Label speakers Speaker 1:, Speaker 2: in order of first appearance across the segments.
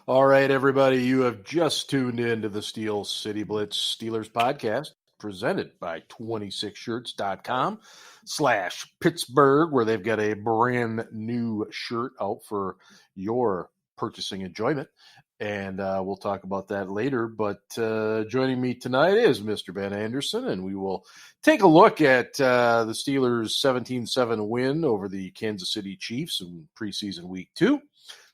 Speaker 1: All right, everybody, you have just tuned in to the Steel City Blitz Steelers Podcast, presented by 26shirts.com/Pittsburgh, where they've got a brand new shirt out for your purchasing enjoyment. And we'll talk about that later. But joining me tonight is Mr. Ben Anderson, and we will take a look at the Steelers' 17-7 win over the Kansas City Chiefs in preseason week 2.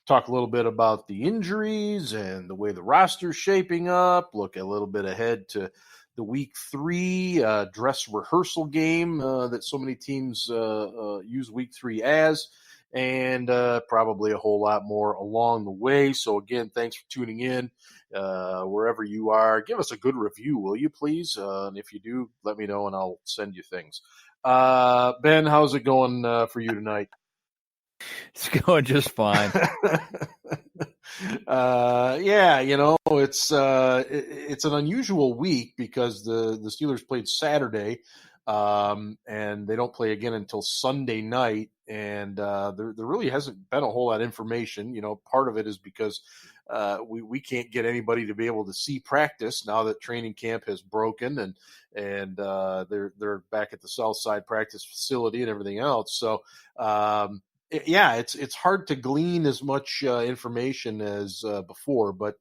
Speaker 1: Talk a little bit about the injuries and the way the roster's shaping up. Look a little bit ahead to the week 3 dress rehearsal game that so many teams use week 3 as, and probably a whole lot more along the way. So again, thanks for tuning in wherever you are. Give us a good review, will you please? And if you do, let me know and I'll send you things. Ben, how's it going for you tonight?
Speaker 2: It's going just fine.
Speaker 1: Yeah, it's an unusual week because the Steelers played Saturday, and they don't play again until Sunday night. And there really hasn't been a whole lot of information. Part of it is because we can't get anybody to be able to see practice now that training camp has broken, and they're back at the Southside practice facility and everything else. So. Yeah, it's hard to glean as much information as before, but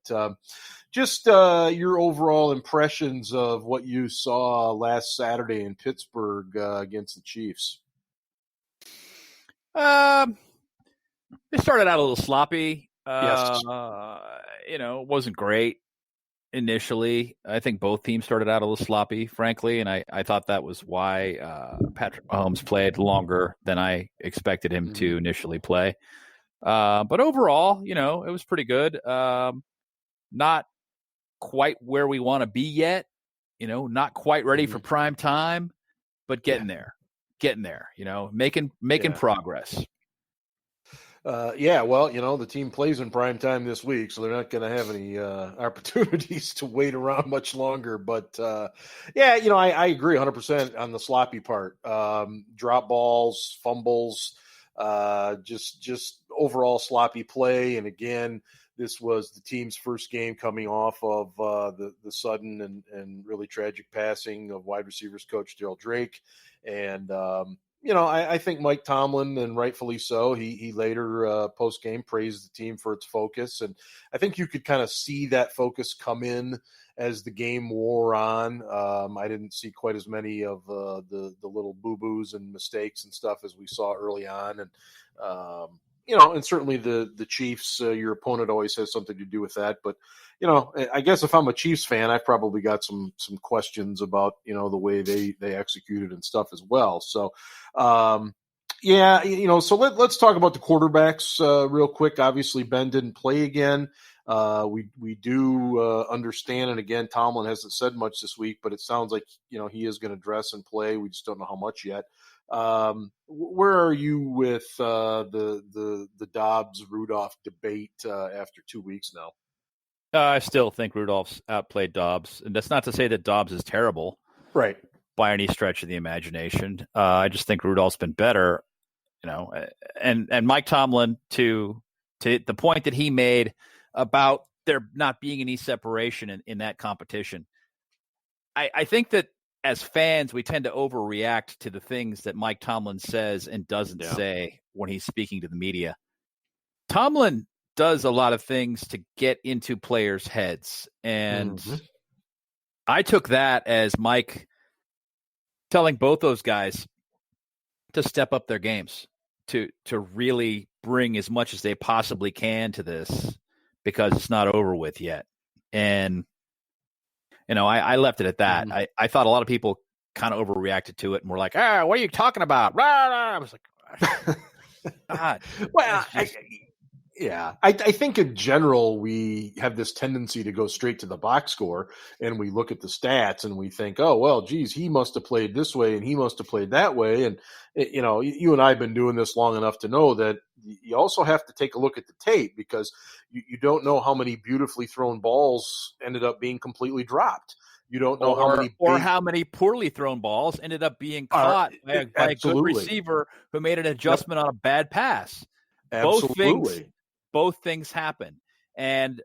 Speaker 1: just your overall impressions of what you saw last Saturday in Pittsburgh against the Chiefs.
Speaker 2: It started out a little sloppy.
Speaker 1: Yes.
Speaker 2: It wasn't great initially. I think both teams started out a little sloppy, frankly, and I thought that was why Patrick Mahomes played longer than I expected him to initially play. But overall, it was pretty good. Not quite where we want to be yet, not quite ready for prime time, but getting there, making progress.
Speaker 1: Well, the team plays in prime time this week, so they're not going to have any opportunities to wait around much longer. But, I agree 100% on the sloppy part. Drop balls, fumbles, just overall sloppy play. And, again, this was the team's first game coming off of the sudden and really tragic passing of wide receivers coach Daryl Drake. And, I think Mike Tomlin, and rightfully so, he later post-game praised the team for its focus. And I think you could kind of see that focus come in as the game wore on. I didn't see quite as many of the little boo-boos and mistakes and stuff as we saw early on. And, and certainly the Chiefs, your opponent always has something to do with that. But, I guess if I'm a Chiefs fan, I've probably got some questions about, the way they executed and stuff as well. So, so let's talk about the quarterbacks real quick. Obviously, Ben didn't play again. We do understand, and again, Tomlin hasn't said much this week, but it sounds like, he is going to dress and play. We just don't know how much yet. Where are you with the Dobbs-Rudolph debate after 2 weeks now?
Speaker 2: I still think Rudolph's outplayed Dobbs, and that's not to say that Dobbs is terrible,
Speaker 1: right,
Speaker 2: by any stretch of the imagination. I just think Rudolph's been better, and Mike Tomlin, to the point that he made about there not being any separation in that competition. I think that as fans, we tend to overreact to the things that Mike Tomlin says and doesn't say when he's speaking to the media. Tomlin does a lot of things to get into players' heads. And I took that as Mike telling both those guys to step up their games, to really bring as much as they possibly can to this, because it's not over with yet. And, I left it at that. I thought a lot of people kind of overreacted to it and were like, what are you talking about? I was like, God.
Speaker 1: Well, I think in general we have this tendency to go straight to the box score, and we look at the stats and we think, oh, well, geez, he must have played this way and he must have played that way. And, you and I have been doing this long enough to know that you also have to take a look at the tape, because you don't know how many beautifully thrown balls ended up being completely dropped. You don't know
Speaker 2: how many poorly thrown balls ended up being caught by a good receiver who made an adjustment on a bad pass.
Speaker 1: Absolutely.
Speaker 2: Both things happen. And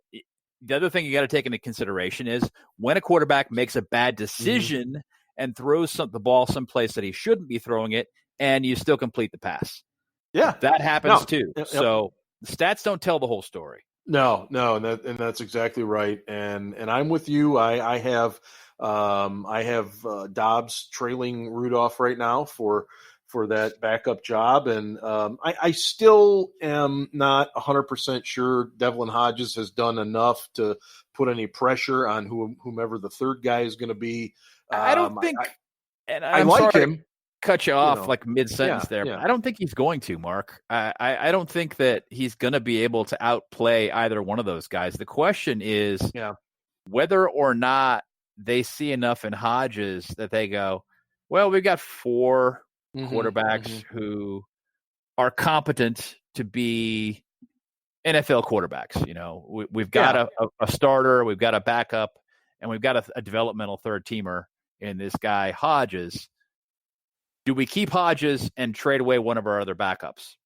Speaker 2: the other thing you got to take into consideration is when a quarterback makes a bad decision and throws the ball someplace that he shouldn't be throwing it, and you still complete the pass.
Speaker 1: Yeah,
Speaker 2: that happens too.
Speaker 1: Yep.
Speaker 2: So the stats don't tell the whole story.
Speaker 1: No, and that's exactly right. And I'm with you. I have Dobbs trailing Rudolph right now for that backup job, and I still am not 100% sure Devlin Hodges has done enough to put any pressure on whomever the third guy is going to be.
Speaker 2: I don't think, and
Speaker 1: I like him.
Speaker 2: Cut you off like mid-sentence there.
Speaker 1: Yeah.
Speaker 2: But I don't think he's going to, Mark. I don't think that he's going to be able to outplay either one of those guys. The question is whether or not they see enough in Hodges that they go, well, we've got 4 quarterbacks who are competent to be NFL quarterbacks. You know, we've got a starter, we've got a backup, and we've got a developmental third-teamer in this guy, Hodges. Do we keep Hodges and trade away one of our other backups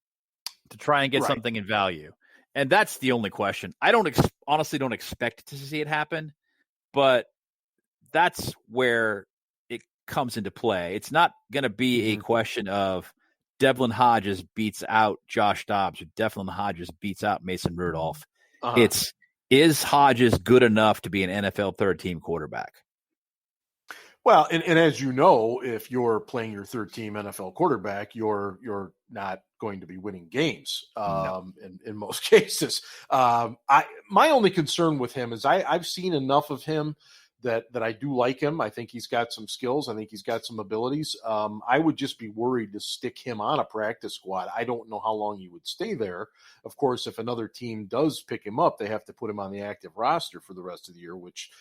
Speaker 2: to try and get something in value? And that's the only question. I honestly don't expect to see it happen, but that's where it comes into play. It's not going to be a question of Devlin Hodges beats out Josh Dobbs or Devlin Hodges beats out Mason Rudolph. Is Hodges good enough to be an NFL third-team quarterback?
Speaker 1: Well, and as you know, if you're playing your third-team NFL quarterback, you're not going to be winning games in most cases. My only concern with him is I've seen enough of him that I do like him. I think he's got some skills. I think he's got some abilities. I would just be worried to stick him on a practice squad. I don't know how long he would stay there. Of course, if another team does pick him up, they have to put him on the active roster for the rest of the year, which –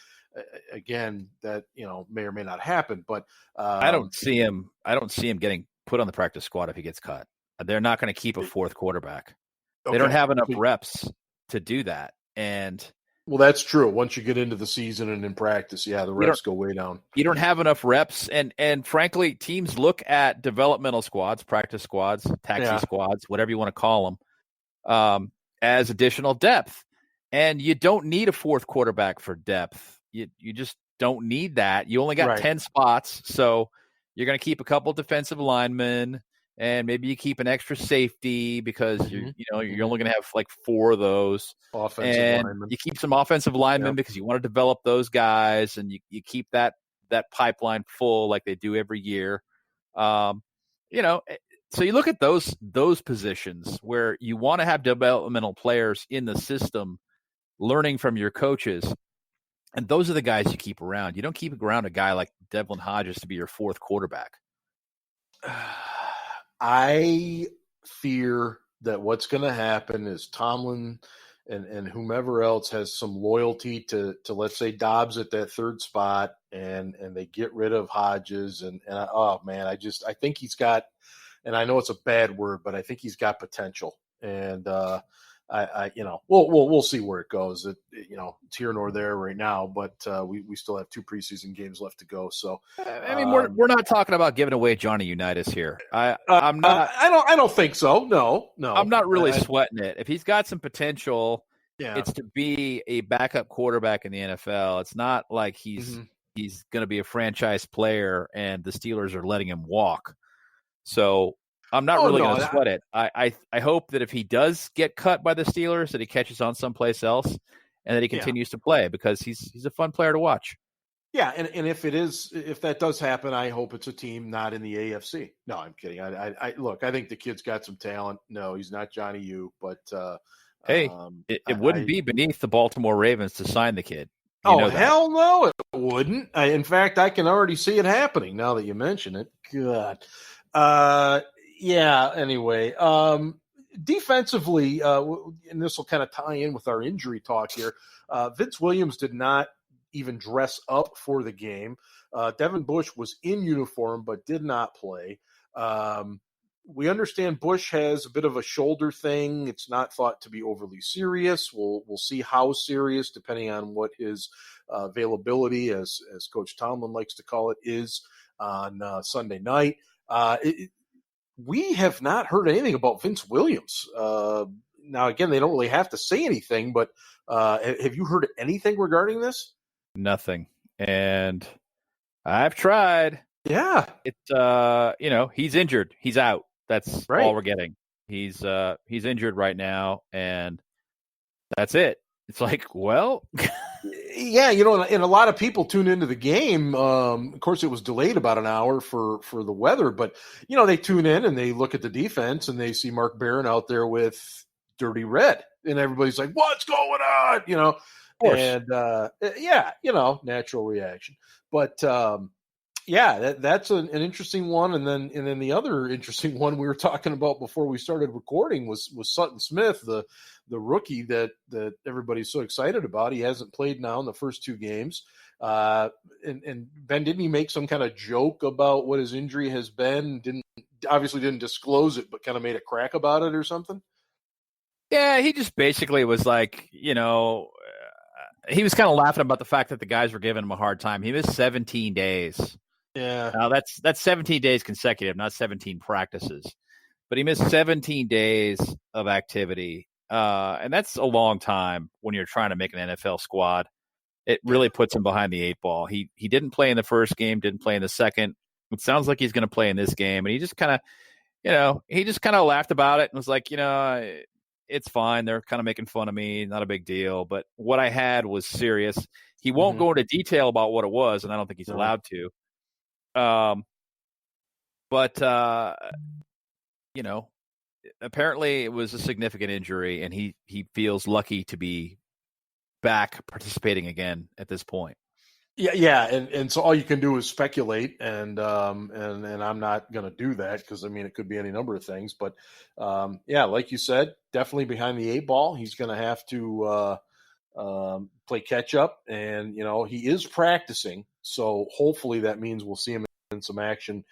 Speaker 1: again, that may or may not happen, but
Speaker 2: I don't see him getting put on the practice squad if he gets cut. They're not going to keep a 4th quarterback. They don't have enough reps to do that. And
Speaker 1: well, that's true. Once you get into the season and in practice, the reps go way down.
Speaker 2: You don't have enough reps, and frankly, teams look at developmental squads, practice squads, taxi squads, whatever you want to call them, as additional depth. And you don't need a 4th quarterback for depth. You just don't need that. You only got 10 spots, so you're going to keep a couple defensive linemen, and maybe you keep an extra safety because you're only going to have like 4 of those.
Speaker 1: Offensive linemen.
Speaker 2: You keep some offensive linemen because you want to develop those guys, and you keep that pipeline full like they do every year. So you look at those positions where you want to have developmental players in the system learning from your coaches. And those are the guys you keep around. You don't keep around a guy like Devlin Hodges to be your 4th quarterback.
Speaker 1: I fear that what's going to happen is Tomlin and whomever else has some loyalty to let's say Dobbs at that 3rd spot, and they get rid of Hodges. And I think he's got, and I know it's a bad word, but I think he's got potential. And we'll see where it goes. It's here nor there right now, but we still have 2 preseason games left to go. So
Speaker 2: we're not talking about giving away Johnny Unitas here. I'm not.
Speaker 1: I don't think so. No.
Speaker 2: I'm not really sweating it. If he's got some potential, it's to be a backup quarterback in the NFL. It's not like he's going to be a franchise player and the Steelers are letting him walk. So I'm not really going to sweat it. I hope that if he does get cut by the Steelers, that he catches on someplace else and that he continues to play because he's a fun player to watch.
Speaker 1: Yeah, and if that does happen, I hope it's a team not in the AFC. No, I'm kidding. I look, I think the kid's got some talent. No, he's not Johnny U, but
Speaker 2: it wouldn't be beneath the Baltimore Ravens to sign the kid.
Speaker 1: Hell no, it wouldn't. In fact, I can already see it happening now that you mention it. God. Anyway, defensively, and this will kind of tie in with our injury talk here, Vince Williams did not even dress up for the game. Devin Bush was in uniform but did not play. We understand Bush has a bit of a shoulder thing. It's not thought to be overly serious. We'll see how serious, depending on what his availability, as Coach Tomlin likes to call it, is on Sunday night. We have not heard anything about Vince Williams. now again, they don't really have to say anything, but have you heard anything regarding this?
Speaker 2: Nothing. And I've tried.
Speaker 1: Yeah.
Speaker 2: It's he's injured. He's out. That's
Speaker 1: right.
Speaker 2: all we're getting. He's injured right now, and that's it. It's like, well,
Speaker 1: yeah, and a lot of people tune into the game. Of course, it was delayed about an hour for the weather, but they tune in and they look at the defense and they see Mark Barron out there with dirty red, and everybody's like, "What's going on?"
Speaker 2: Of course.
Speaker 1: And natural reaction. But that's an interesting one. And then the other interesting one we were talking about before we started recording was Sutton Smith, the rookie that everybody's so excited about. He hasn't played now in the first two games. And Ben, didn't he make some kind of joke about what his injury has been? Obviously didn't disclose it, but kind of made a crack about it or something.
Speaker 2: Yeah, he just basically was like, he was kind of laughing about the fact that the guys were giving him a hard time. He missed 17 days.
Speaker 1: Yeah.
Speaker 2: Now that's 17 days consecutive, not 17 practices. But he missed 17 days of activity. And that's a long time when you're trying to make an NFL squad. It really puts him behind the eight ball. He didn't play in the first game, didn't play in the second. It sounds like he's going to play in this game. And he just kind of, laughed about it and was like, it's fine. They're kind of making fun of me. Not a big deal. But what I had was serious. He won't go into detail about what it was, and I don't think he's allowed to. Apparently it was a significant injury, and he feels lucky to be back participating again at this point.
Speaker 1: Yeah, and so all you can do is speculate, and I'm not going to do that because it could be any number of things. But like you said, definitely behind the eight ball. He's going to have to play catch up, and he is practicing, so hopefully that means we'll see him in some action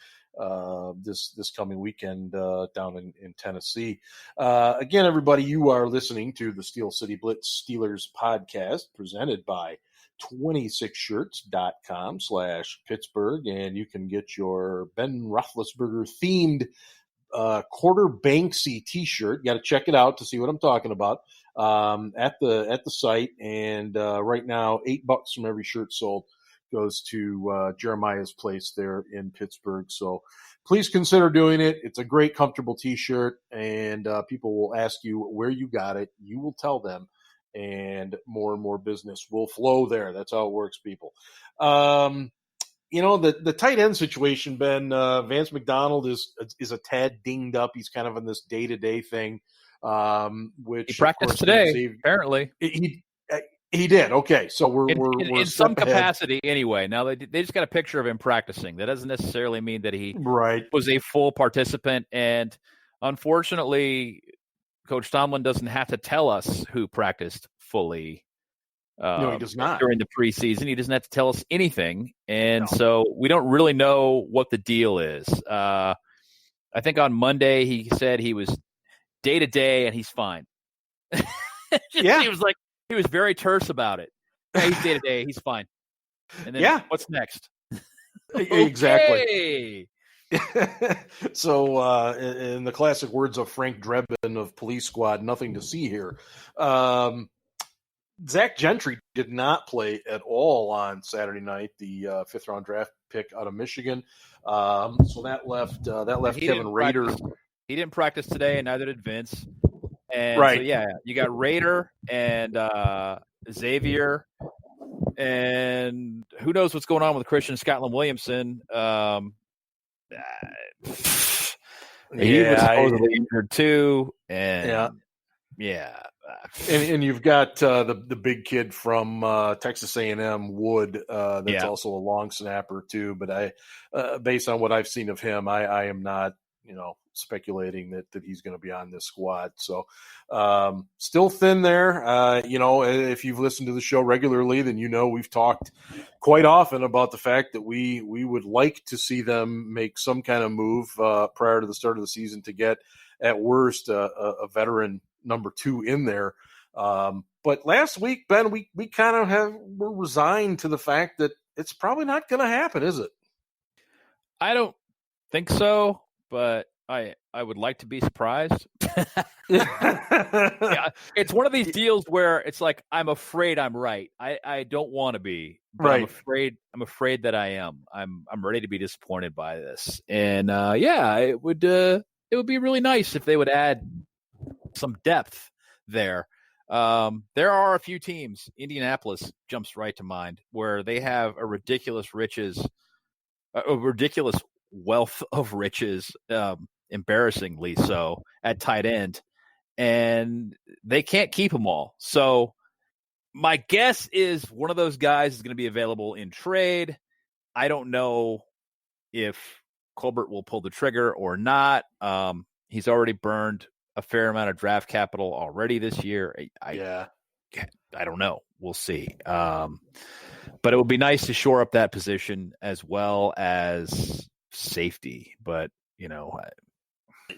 Speaker 1: this coming weekend down in Tennessee. Again, everybody, you are listening to the Steel City Blitz Steelers podcast presented by 26shirts.com/Pittsburgh, and you can get your Ben Roethlisberger themed quarter Banksy t-shirt. You got to check it out to see what I'm talking about at the site. And right now, $8 from every shirt sold goes to Jeremiah's place there in Pittsburgh. So please consider doing it. It's a great, comfortable t-shirt, and people will ask you where you got it. You will tell them, and more business will flow there. That's how it works, people. The tight end situation, Ben, Vance McDonald is a tad dinged up. He's kind of in this day-to-day thing, which
Speaker 2: he practiced today, apparently.
Speaker 1: He did. Okay, so we're
Speaker 2: in some capacity anyway. Now they just got a picture of him practicing. That doesn't necessarily mean that he was a full participant. And unfortunately, Coach Tomlin doesn't have to tell us who practiced fully.
Speaker 1: No, he does not.
Speaker 2: During the preseason, he doesn't have to tell us anything, and so we don't really know what the deal is. I think on Monday he said he was day to day and he's fine. He was very terse about it. Yeah, he's day to day, he's fine. And then what's next?
Speaker 1: Exactly. So, in the classic words of Frank Drebin of Police Squad, nothing to see here. Zach Gentry did not play at all on Saturday night, the fifth-round draft pick out of Michigan. So that left Kevin Rader.
Speaker 2: He didn't practice today, and neither did Vince. And
Speaker 1: right.
Speaker 2: So, you got Rader and Xavier, and who knows what's going on with Christian Scotland Williamson. He was supposedly injured too, and
Speaker 1: and you've got the big kid from Texas A&M, Wood, that's also a long snapper too. But I, based on what I've seen of him, I am not speculating that he's going to be on this squad. So still thin there. If you've listened to the show regularly, then we've talked quite often about the fact that we would like to see them make some kind of move prior to the start of the season to get, at worst, a veteran number 2 in there. But last week, Ben, we kind of we're resigned to the fact that it's probably not going to happen, is it?
Speaker 2: I don't think so. But I would like to be surprised. Yeah, it's one of these deals where it's like I'm afraid I'm right. I don't want to be, but
Speaker 1: Right.
Speaker 2: I'm afraid that I am. I'm ready to be disappointed by this. And it would be really nice if they would add some depth there. There are a few teams. Indianapolis jumps right to mind where they have a ridiculous wealth of riches, embarrassingly so, at tight end, and they can't keep them all. So my guess is one of those guys is going to be available in trade. I don't know if Colbert will pull the trigger or not. He's already burned a fair amount of draft capital already this year. I don't know. We'll see. But it would be nice to shore up that position as well as safety. But,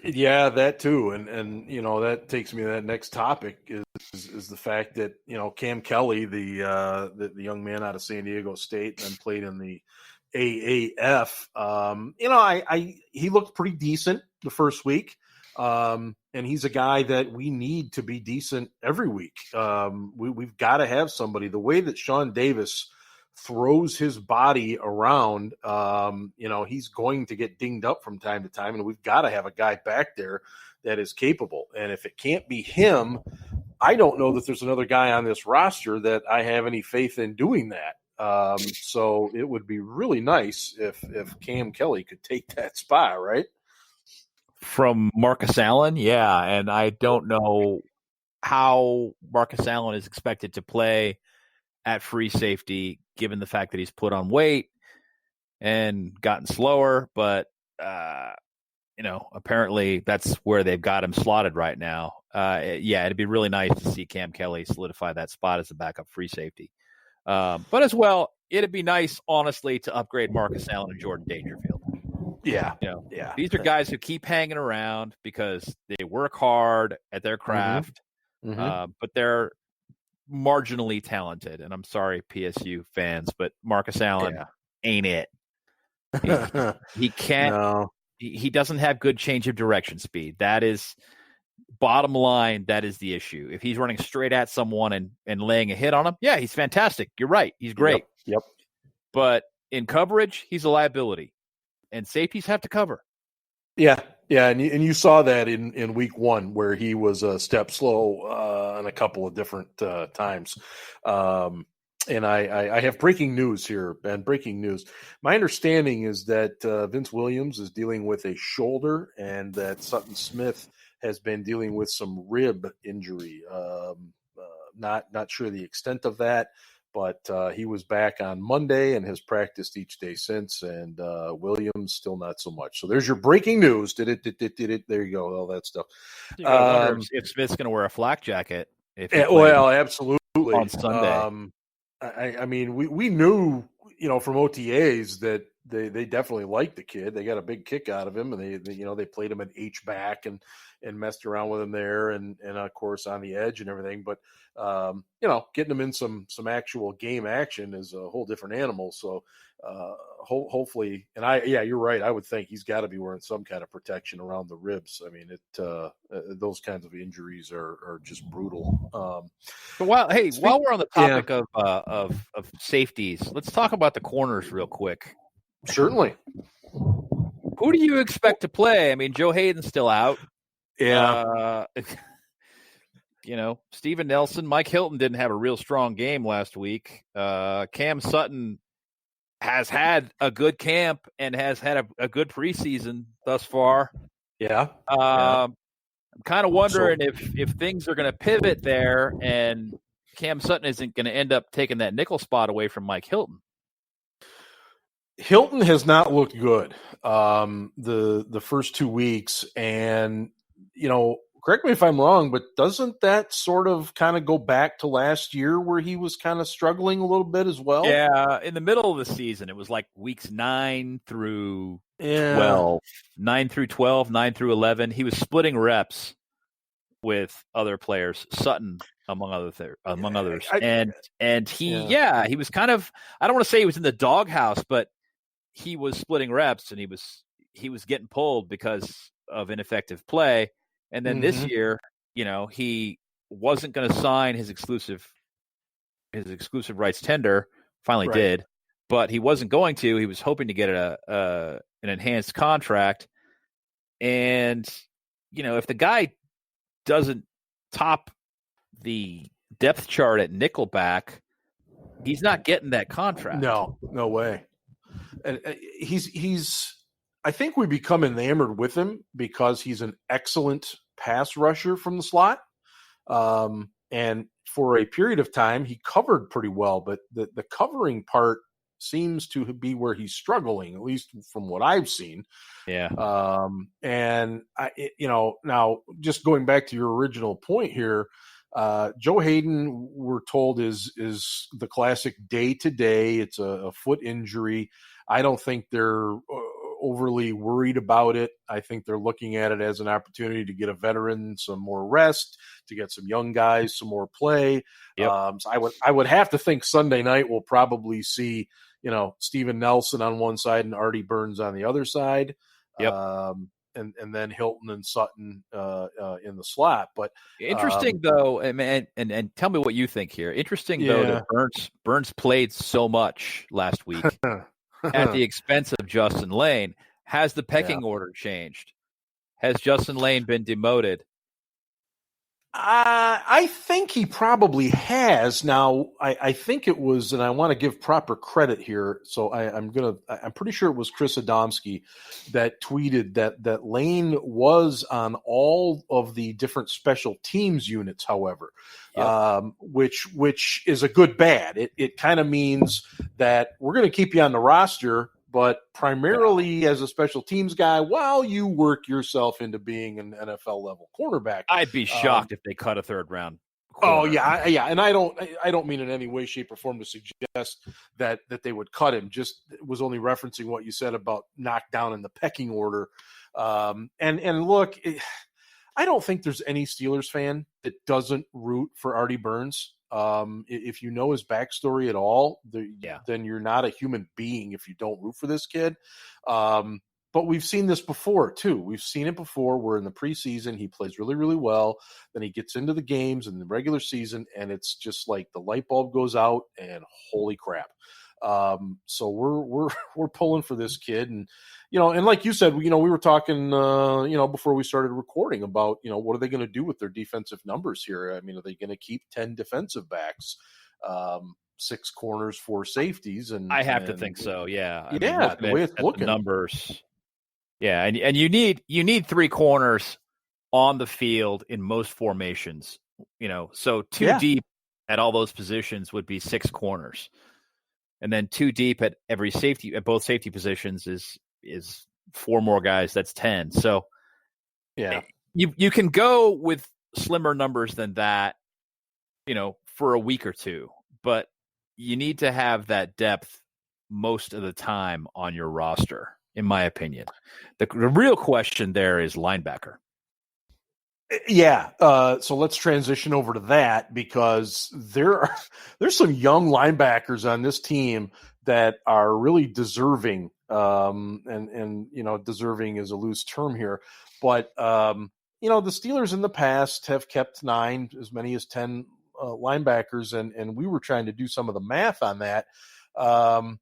Speaker 1: Yeah, that too. And that takes me to that next topic is the fact that, Cam Kelly, the young man out of San Diego State and played in the AAF, he looked pretty decent the first week. And he's a guy that we need to be decent every week. We've got to have somebody. The way that Sean Davis throws his body around, he's going to get dinged up from time to time, and we've got to have a guy back there that is capable. And if it can't be him, I don't know that there's another guy on this roster that I have any faith in doing that. So it would be really nice if Cam Kelly could take that spot, right?
Speaker 2: From Marcus Allen, yeah, and I don't know how Marcus Allen is expected to play at free safety, given the fact that he's put on weight and gotten slower. But, apparently that's where they've got him slotted right now. It'd be really nice to see Cam Kelly solidify that spot as a backup free safety. But as well, it'd be nice, honestly, to upgrade Marcus Allen and Jordan Dangerfield.
Speaker 1: Yeah.
Speaker 2: These are guys who keep hanging around because they work hard at their craft, but they're marginally talented. And I'm sorry, PSU fans, but Marcus Allen ain't it. He can't. No. He doesn't have good change of direction speed. That is bottom line. That is the issue. If he's running straight at someone and laying a hit on him, he's fantastic. You're right. He's great.
Speaker 1: Yep.
Speaker 2: But in coverage, he's a liability. And safeties have to cover. Yeah,
Speaker 1: and you saw that in week one where he was a step slow on a couple of different times. And I have breaking news here, Ben. Breaking news. My understanding is that Vince Williams is dealing with a shoulder and that Sutton Smith has been dealing with some rib injury. Not sure the extent of that. But he was back on Monday and has practiced each day since, and Williams still not so much. So there's your breaking news. Did it? There you go. All that stuff.
Speaker 2: You wonder if Smith's going to wear a flak jacket.
Speaker 1: Absolutely.
Speaker 2: On Sunday.
Speaker 1: I mean, we knew, from OTAs that they definitely liked the kid. They got a big kick out of him, and they played him at H-back and messed around with him there, and of course on the edge and everything. But getting him in some actual game action is a whole different animal. So hopefully, and you're right. I would think he's got to be wearing some kind of protection around the ribs. I mean, those kinds of injuries are just brutal.
Speaker 2: While we're on the topic of safeties, let's talk about the corners real quick.
Speaker 1: Certainly.
Speaker 2: Who do you expect to play? I mean, Joe Hayden's still out.
Speaker 1: Yeah.
Speaker 2: Steven Nelson, Mike Hilton didn't have a real strong game last week. Cam Sutton has had a good camp and has had a good preseason thus far.
Speaker 1: Yeah.
Speaker 2: I'm kind of wondering if things are going to pivot there and Cam Sutton isn't going to end up taking that nickel spot away from Mike Hilton.
Speaker 1: Hilton has not looked good the first 2 weeks, and correct me if I'm wrong, but doesn't that sort of kind of go back to last year where he was kind of struggling a little bit as well?
Speaker 2: Yeah, in the middle of the season, it was like weeks 9 through 12, 9 through 12, 9 through 11. He was splitting reps with other players, Sutton among others, and he was kind of, I don't want to say he was in the doghouse, but he was splitting reps and he was getting pulled because of ineffective play. And then this
Speaker 1: Mm-hmm.
Speaker 2: year, he wasn't going to sign his exclusive rights tender. Finally
Speaker 1: Right.
Speaker 2: did, but he wasn't going to. He was hoping to get an enhanced contract. And if the guy doesn't top the depth chart at nickelback, he's not getting that contract.
Speaker 1: No way. And he's. I think we become enamored with him because he's an excellent pass rusher from the slot. And for a period of time, he covered pretty well, but the covering part seems to be where he's struggling, at least from what I've seen.
Speaker 2: Yeah.
Speaker 1: And now just going back to your original point here, Joe Hayden, we're told is the classic day to day. It's a foot injury. I don't think they're overly worried about it. I think they're looking at it as an opportunity to get a veteran some more rest, to get some young guys some more play.
Speaker 2: Yep.
Speaker 1: So I would have to think Sunday night we'll probably see, Steven Nelson on one side and Artie Burns on the other side.
Speaker 2: Yep.
Speaker 1: And then Hilton and Sutton in the slot. But
Speaker 2: interesting though, and tell me what you think here. Interesting though that Burns played so much last week at the expense of Justin Lane. Has the pecking order changed? Has Justin Lane been demoted?
Speaker 1: I think he probably has. Now, I think it was, and I want to give proper credit here. So I'm pretty sure it was Chris Adamski that tweeted that Lane was on all of the different special teams units, however, which is a good bad. It kind of means that we're going to keep you on the roster, but primarily as a special teams guy, while you work yourself into being an NFL level cornerback.
Speaker 2: I'd be shocked if they cut a third round
Speaker 1: corner. Oh yeah. And I don't mean in any way, shape, or form to suggest that they would cut him. Just was only referencing what you said about knocked down in the pecking order. And look, I don't think there's any Steelers fan that doesn't root for Artie Burns. If you know his backstory at all, then you're not a human being if you don't root for this kid. But we've seen this before too. We've seen it before where in the preseason he plays really, really well. Then he gets into the games in the regular season, and it's just like the light bulb goes out, and holy crap. So we're pulling for this kid, and and like you said, we were talking, before we started recording about, what are they going to do with their defensive numbers here? I mean, are they going to keep 10 defensive backs, 6 corners, 4 safeties? And
Speaker 2: I have to think so. Yeah.
Speaker 1: The way it's looking,
Speaker 2: the numbers. Yeah. And you need 3 corners on the field in most formations, so 2 deep at all those positions would be 6 corners. And then 2 deep at both safety positions is 4 more guys. That's 10. So you can go with slimmer numbers than that, for a week or two, but you need to have that depth most of the time on your roster, in my opinion. The real question there is linebacker.
Speaker 1: Yeah. So let's transition over to that, because there's some young linebackers on this team that are really deserving. And deserving is a loose term here, but the Steelers in the past have kept 9, as many as 10 linebackers, and we were trying to do some of the math on that. And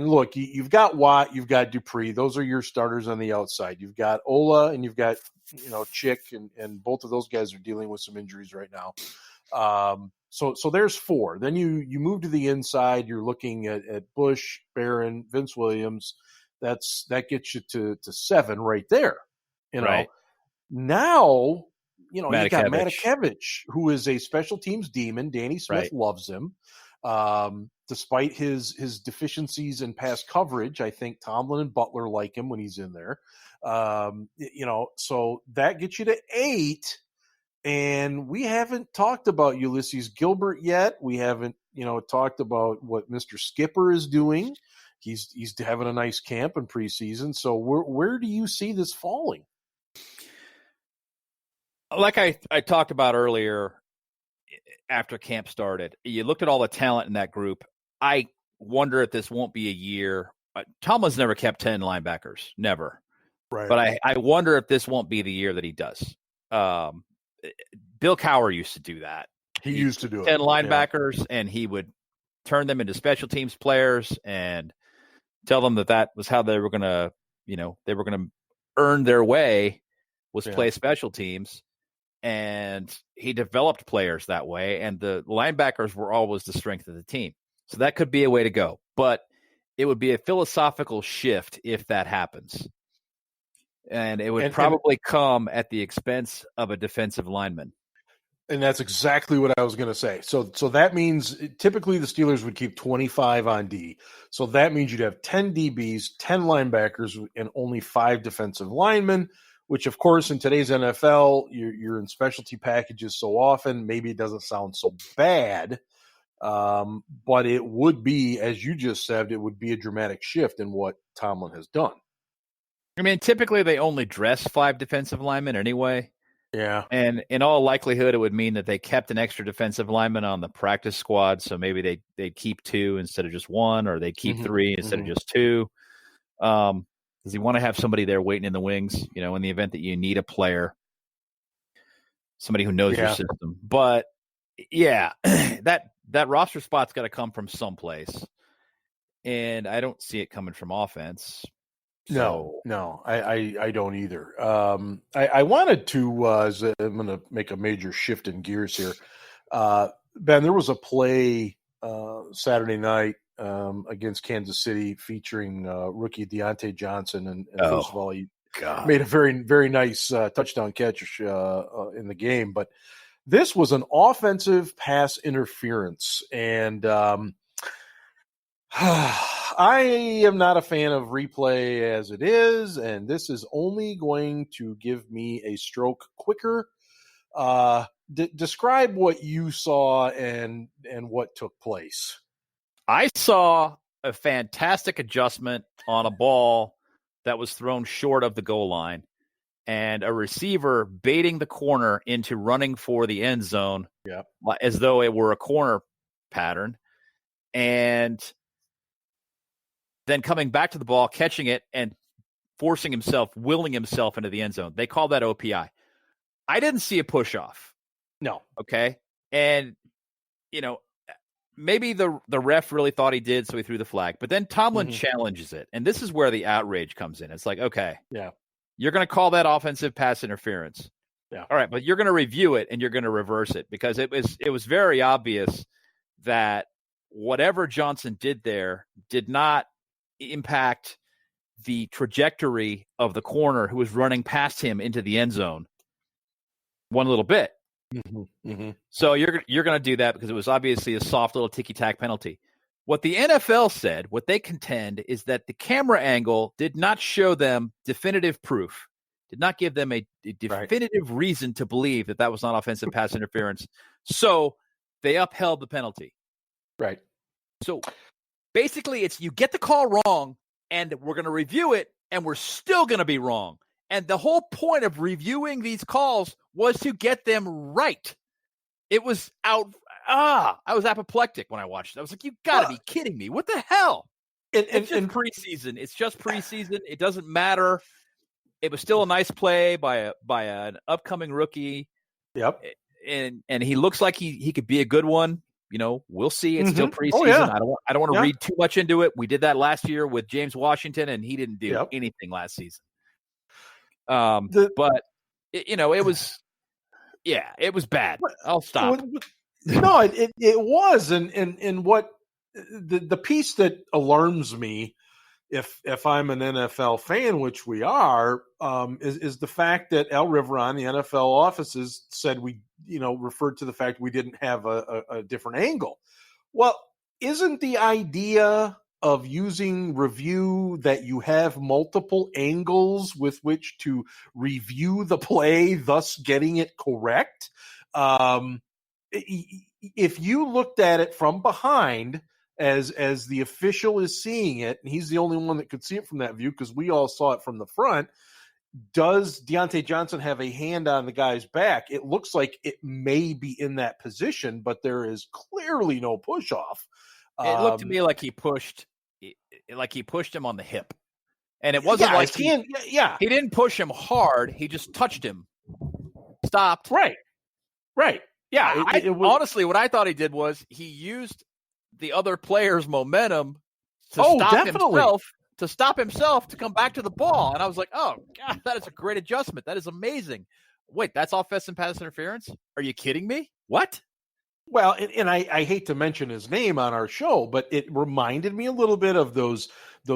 Speaker 1: look, you've got Watt, you've got Dupree. Those are your starters on the outside. You've got Ola, and you've got Chick, and both of those guys are dealing with some injuries right now. So there's 4. Then you move to the inside. You're looking at Bush, Barron, Vince Williams. That gets you to 7 right there.
Speaker 2: Right.
Speaker 1: Now, you got
Speaker 2: Matakevich.
Speaker 1: Matakevich, who is a special teams demon. Danny Smith loves him. Despite his deficiencies in pass coverage, I think Tomlin and Butler like him when he's in there. So that gets you to 8. And we haven't talked about Ulysses Gilbert yet. We haven't, talked about what Mr. Skipper is doing. He's having a nice camp in preseason. So where do you see this falling?
Speaker 2: Like I talked about earlier, after camp started, you looked at all the talent in that group. I wonder if this won't be a year. Tomlin's never kept 10 linebackers, never.
Speaker 1: Right.
Speaker 2: But I wonder if this won't be the year that he does. Bill Cowher used to do that.
Speaker 1: He used to do
Speaker 2: 10
Speaker 1: it.
Speaker 2: linebackers, and he would turn them into special teams players and tell them that was how they were going to, they were going to earn their way, was play special teams. And he developed players that way, and the linebackers were always the strength of the team. So that could be a way to go, but it would be a philosophical shift if that happens. And it would probably come at the expense of a defensive lineman.
Speaker 1: And that's exactly what I was going to say. So that means typically the Steelers would keep 25 on D. So that means you'd have 10 DBs, 10 linebackers, and only 5 defensive linemen, which, of course, in today's NFL, you're in specialty packages so often, maybe it doesn't sound so bad. But it would be, as you just said, it would be a dramatic shift in what Tomlin has done.
Speaker 2: I mean, typically they only dress 5 defensive linemen anyway.
Speaker 1: Yeah.
Speaker 2: And in all likelihood, it would mean that they kept an extra defensive lineman on the practice squad. So maybe they'd keep 2 instead of just 1, or they'd keep 3 instead of just 2. Does he want to have somebody there waiting in the wings, in the event that you need a player, somebody who knows your system? But yeah, that roster spot's got to come from someplace. And I don't see it coming from offense.
Speaker 1: No, I don't either. I wanted to, I'm going to make a major shift in gears here. Ben, there was a play Saturday night against Kansas City featuring rookie Deontay Johnson. And first of all, he made a very, very nice touchdown catch in the game. But this was an offensive pass interference. And I am not a fan of replay as it is, and this is only going to give me a stroke quicker. Describe what you saw and what took place.
Speaker 2: I saw a fantastic adjustment on a ball that was thrown short of the goal line, and a receiver baiting the corner into running for the end zone as though it were a corner pattern, and then coming back to the ball, catching it, and willing himself into the end zone. They call that OPI. I didn't see a push-off.
Speaker 1: No.
Speaker 2: Okay? And, maybe the ref really thought he did, so he threw the flag. But then Tomlin challenges it, and this is where the outrage comes in. It's like, okay, you're going to call that offensive pass interference.
Speaker 1: Yeah.
Speaker 2: All right, but you're going to review it, and you're going to reverse it, because it was very obvious that whatever Johnson did there did not impact the trajectory of the corner who was running past him into the end zone one little bit. So you're going to do that because it was obviously a soft little ticky-tack penalty. What the NFL said, what they contend, is that the camera angle did not show them definitive proof, did not give them a definitive reason to believe that was not offensive pass interference. So they upheld the penalty.
Speaker 1: Right.
Speaker 2: So basically, it's you get the call wrong, and we're going to review it, and we're still going to be wrong. And the whole point of reviewing these calls was to get them right. It was I was apoplectic when I watched it. I was like, you got to be kidding me. What the hell? It's just preseason. It's just preseason. It doesn't matter. It was still a nice play by an upcoming rookie.
Speaker 1: Yep.
Speaker 2: And he looks like he could be a good one. We'll see. It's still preseason.
Speaker 1: Oh, yeah.
Speaker 2: I don't want to read too much into it. We did that last year with James Washington, and he didn't do anything last season. But it was, it was bad. I'll stop.
Speaker 1: No, it was, and what the piece that alarms me, if I'm an NFL fan, which we are, is the fact that Al Riveron, the NFL offices, said referred to the fact we didn't have a different angle. Well, isn't the idea of using review that you have multiple angles with which to review the play, thus getting it correct? If you looked at it from behind, as the official is seeing it, and he's the only one that could see it from that view because we all saw it from the front, does Deontay Johnson have a hand on the guy's back? It looks like it may be in that position, but there is clearly no push off.
Speaker 2: It looked to me like he pushed him on the hip. And it wasn't like
Speaker 1: he
Speaker 2: didn't push him hard. He just touched him, stopped.
Speaker 1: Right. Yeah.
Speaker 2: Honestly, what I thought he did was he used the other player's momentum to stop himself to come back to the ball. And I was like, oh, God, that is a great adjustment. That is amazing. Wait, that's offensive pass interference? Are you kidding me? What?
Speaker 1: Well, and I hate to mention his name on our show, but it reminded me a little bit of those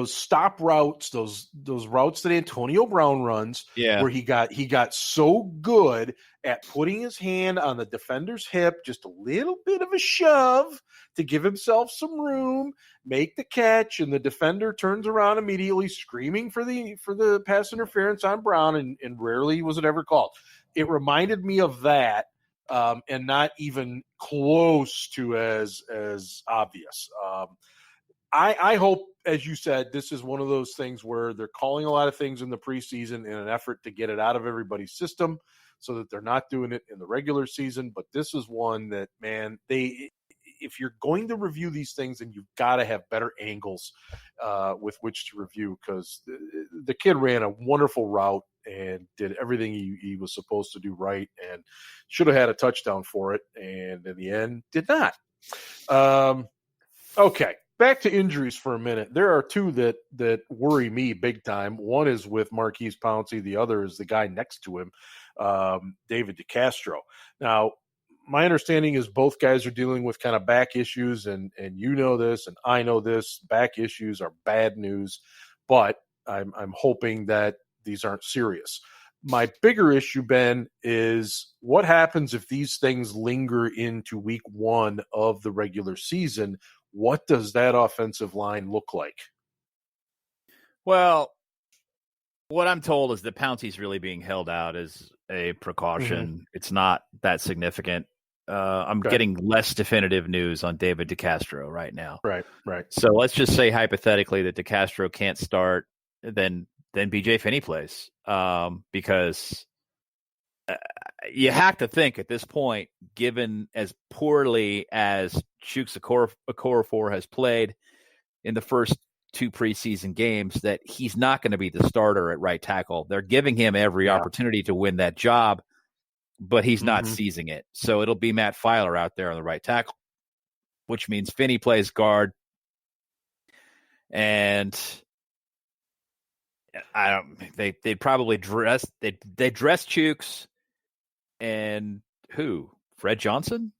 Speaker 1: stop routes, those routes that Antonio Brown runs, where he got so good at putting his hand on the defender's hip, just a little bit of a shove to give himself some room, make the catch, and the defender turns around immediately screaming for the pass interference on Brown, and rarely was it ever called. It reminded me of that. And not even close to as obvious. I hope, as you said, this is one of those things where they're calling a lot of things in the preseason in an effort to get it out of everybody's system so that they're not doing it in the regular season. But this is one that, man, if you're going to review these things, then you've got to have better angles with which to review, because the kid ran a wonderful route and did everything he was supposed to do right, and should have had a touchdown for it, and in the end did not. Okay, back to injuries for a minute. There are two that worry me big time. One is with Marquise Pouncey. The other is the guy next to him, David DeCastro. Now, my understanding is both guys are dealing with kind of back issues, and you know this, and I know this. Back issues are bad news, but I'm hoping that these aren't serious. My bigger issue, Ben, is what happens if these things linger into week 1 of the regular season? What does that offensive line look like?
Speaker 2: Well, what I'm told is that Pouncey's really being held out as a precaution. Mm-hmm. It's not that significant. I'm getting less definitive news on David DeCastro right now.
Speaker 1: Right.
Speaker 2: So let's just say hypothetically that DeCastro can't start, then BJ Finney plays, because you have to think at this point, given as poorly as Chuks Okorafor has played in the first 2 preseason games, that he's not going to be the starter at right tackle. They're giving him every opportunity to win that job, but he's not seizing it. So it'll be Matt Filer out there on the right tackle, which means Finney plays guard. And they probably dress Chuks and who? Fred Johnson?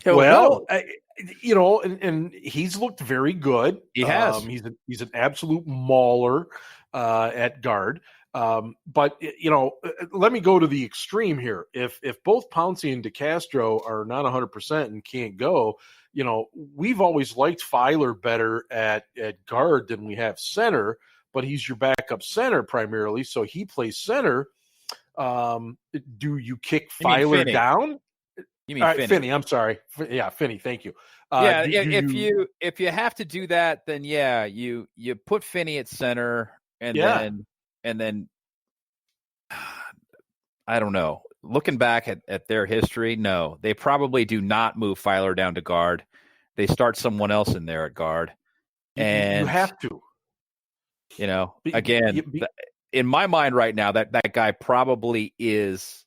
Speaker 1: And he's looked very good.
Speaker 2: He has.
Speaker 1: He's an absolute mauler at guard. But let me go to the extreme here. If both Pouncey and DeCastro are not 100% and can't go, we've always liked Filer better at guard than we have center, but he's your backup center primarily, so he plays center. Do you kick Filer down?
Speaker 2: You mean Finney?
Speaker 1: Finney, I'm sorry. Yeah, Finney, thank you.
Speaker 2: If you have to do that, then you put Finney at center, and then I don't know. Looking back at their history, no, they probably do not move Filer down to guard. They start someone else in there at guard, and
Speaker 1: you have to.
Speaker 2: In my mind right now, that guy probably is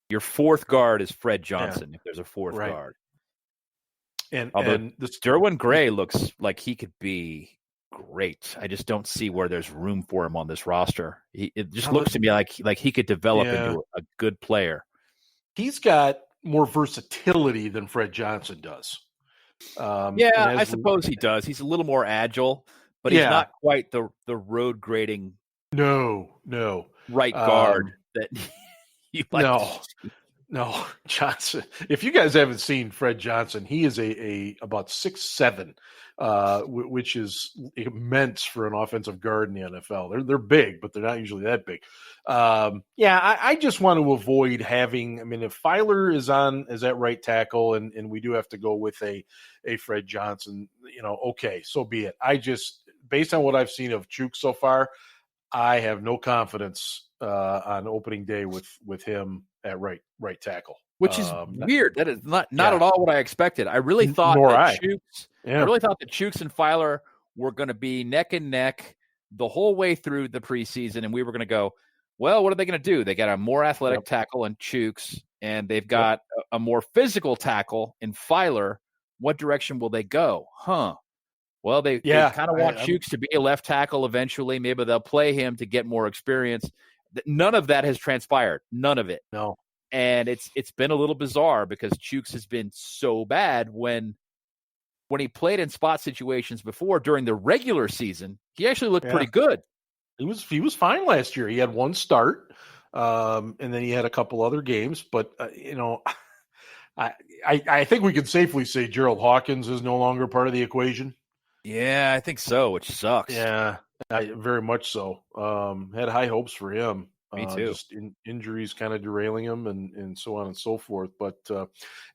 Speaker 2: your fourth guard is Fred Johnson, if there's a fourth guard. And Derwin Gray looks like he could be great. I just don't see where there's room for him on this roster. It just looks to me like he could develop into a good player.
Speaker 1: He's got more versatility than Fred Johnson does.
Speaker 2: I suppose he does. He's a little more agile, but he's not quite the road grading.
Speaker 1: No.
Speaker 2: Right guard that you like.
Speaker 1: No, Johnson. If you guys haven't seen Fred Johnson, he is a about 6'7", which is immense for an offensive guard in the NFL. They're big, but they're not usually that big. I just want to avoid having. I mean, if Filer is at right tackle, and we do have to go with a Fred Johnson, okay, so be it. I just, based on what I've seen of Chuks so far, I have no confidence on opening day with him at right tackle,
Speaker 2: which is weird. That is not at all what I expected. I really thought that Chuks and Filer were going to be neck and neck the whole way through the preseason, and we were going to go, well, what are they going to do? They got a more athletic tackle in Chooks, and they've got a more physical tackle in Filer. What direction will they go? Well, they kind of want Chooks to be a left tackle eventually. Maybe they'll play him to get more experience. None of that has transpired. None of it.
Speaker 1: No.
Speaker 2: And it's been a little bizarre because Chooks has been so bad when he played in spot situations before during the regular season. He actually looked pretty good.
Speaker 1: He was fine last year. He had one start, and then he had a couple other games. But I think we can safely say Gerald Hawkins is no longer part of the equation.
Speaker 2: Yeah, I think so, which sucks.
Speaker 1: Yeah, very much so. Had high hopes for him.
Speaker 2: Me too.
Speaker 1: Just injuries kind of derailing him and so on and so forth. But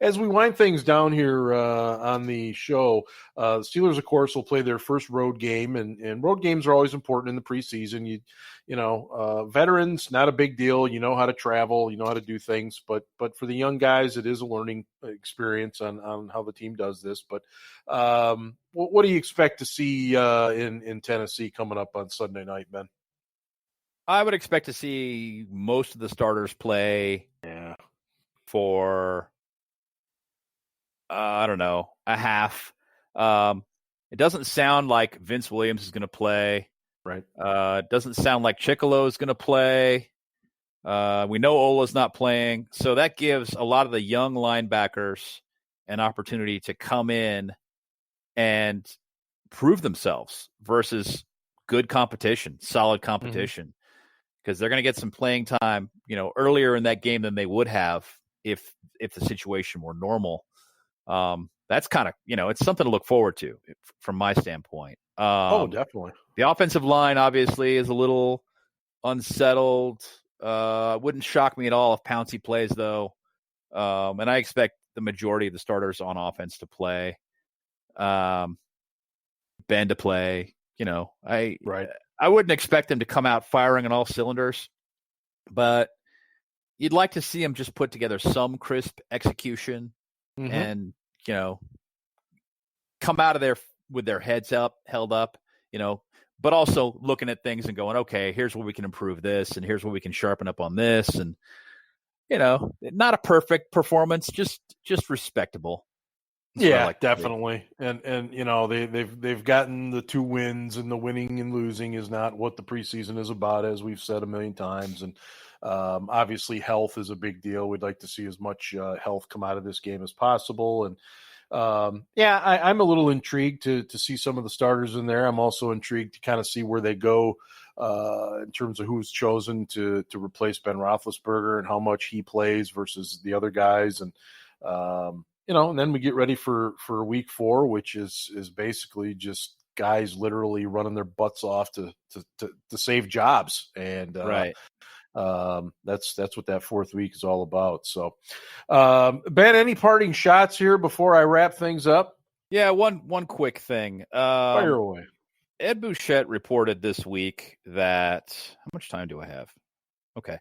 Speaker 1: as we wind things down here on the show, the Steelers, of course, will play their first road game, and road games are always important in the preseason. Veterans, not a big deal. You know how to travel, you know how to do things. But for the young guys, it is a learning experience on how the team does this. But what do you expect to see in Tennessee coming up on Sunday night, Ben?
Speaker 2: I would expect to see most of the starters play for, I don't know, a half. It doesn't sound like Vince Williams is going to play.
Speaker 1: Right.
Speaker 2: It doesn't sound like Chicolo is going to play. We know Ola's not playing. So that gives a lot of the young linebackers an opportunity to come in and prove themselves versus good competition, solid competition. Because they're going to get some playing time, earlier in that game than they would have if the situation were normal. That's kind of, it's something to look forward to from my standpoint.
Speaker 1: Definitely.
Speaker 2: The offensive line obviously is a little unsettled. Wouldn't shock me at all if Pouncey plays though. And I expect the majority of the starters on offense to play. Ben to play, I wouldn't expect him to come out firing on all cylinders, but you'd like to see him just put together some crisp execution and, come out of there with their heads held up, but also looking at things and going, okay, here's where we can improve this and here's where we can sharpen up on this. And, not a perfect performance, just respectable.
Speaker 1: Yeah, definitely. And they've gotten the 2 wins, and the winning and losing is not what the preseason is about, as we've said a million times. And obviously health is a big deal. We'd like to see as much health come out of this game as possible. And I'm a little intrigued to see some of the starters in there. I'm also intrigued to kind of see where they go in terms of who's chosen to replace Ben Roethlisberger and how much he plays versus the other guys. And and then we get ready for week 4, which is basically just guys literally running their butts off to save jobs. And
Speaker 2: right.
Speaker 1: That's what that 4th week is all about. So, Ben, any parting shots here before I wrap things up?
Speaker 2: Yeah, one quick thing.
Speaker 1: Fire away.
Speaker 2: Ed Bouchette reported this week that how much time do I have? Okay.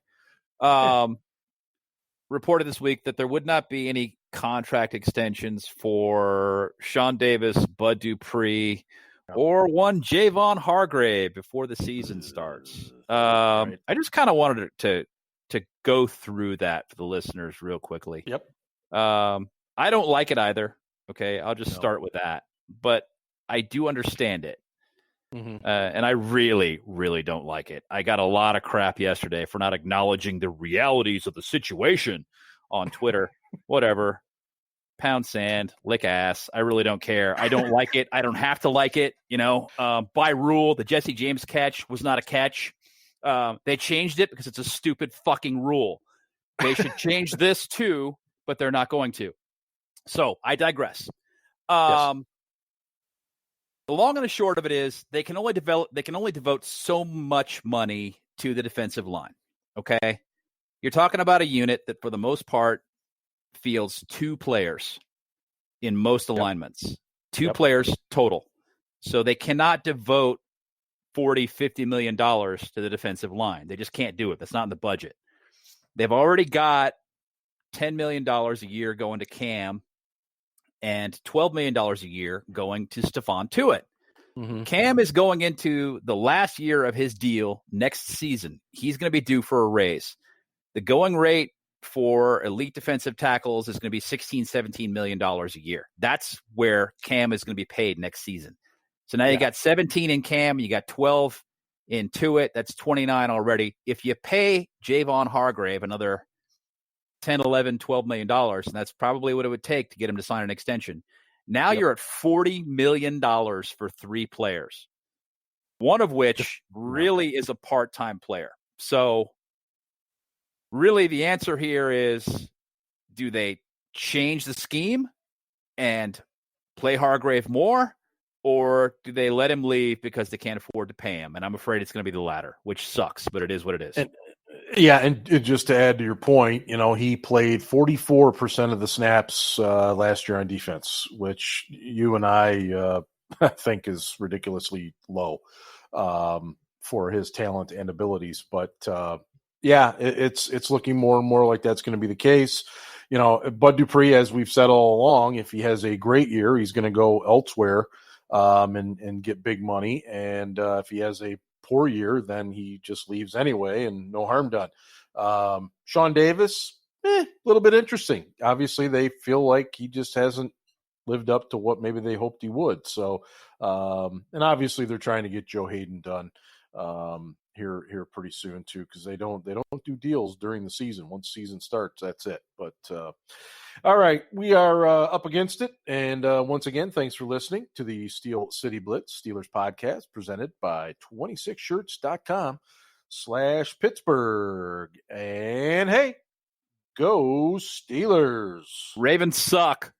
Speaker 2: Reported this week that there would not be any contract extensions for Sean Davis, Bud Dupree, or one Javon Hargrave before the season starts. I just kind of wanted to go through that for the listeners real quickly.
Speaker 1: Yep.
Speaker 2: I don't like it either. Okay, I'll just start with that. But I do understand it. And I really, really don't like it. I got a lot of crap yesterday for not acknowledging the realities of the situation on Twitter. Whatever. Pound sand, lick ass. I really don't care. I don't like it. I don't have to like it. By rule, the Jesse James catch was not a catch. They changed it because it's a stupid fucking rule. They should change this too, but they're not going to. So I digress.
Speaker 1: Yes.
Speaker 2: The long and the short of it is they can only devote so much money to the defensive line. Okay. You're talking about a unit that for the most part fields 2 players in most alignments, 2 players total. So they cannot devote $40-50 million to the defensive line. They just can't do it. That's not in the budget. They've already got $10 million a year going to Cam and $12 million a year going to Stephon Tuitt. Cam is going into the last year of his deal next season. He's going to be due for a raise. The going rate for elite defensive tackles is going to be $16, $17 million a year. That's where Cam is going to be paid next season. So now you got 17 in Cam, you got 12 in Tuitt. That's 29 already. If you pay Javon Hargrave another 10, 11, $12 million, and that's probably what it would take to get him to sign an extension. Now you're at $40 million for 3 players, one of which really is a part-time player. So really the answer here is, do they change the scheme and play Hargrave more, or do they let him leave because they can't afford to pay him? And I'm afraid it's going to be the latter, which sucks, but it is what it is.
Speaker 1: And just to add to your point, he played 44% of the snaps last year on defense, which you and I think is ridiculously low for his talent and abilities. But it's looking more and more like that's going to be the case. Bud Dupree, as we've said all along, if he has a great year, he's going to go elsewhere and get big money. And if he has a poor year, then he just leaves anyway, and no harm done. Sean Davis, a little bit interesting. Obviously, they feel like he just hasn't lived up to what maybe they hoped he would. So, and obviously they're trying to get Joe Hayden done here pretty soon too, because they don't do deals during the season. Once season starts, that's it. But all right, we are up against it, and once again, thanks for listening to the Steel City Blitz Steelers podcast, presented by 26shirts.com/Pittsburgh. And hey, go Steelers!
Speaker 2: Ravens suck.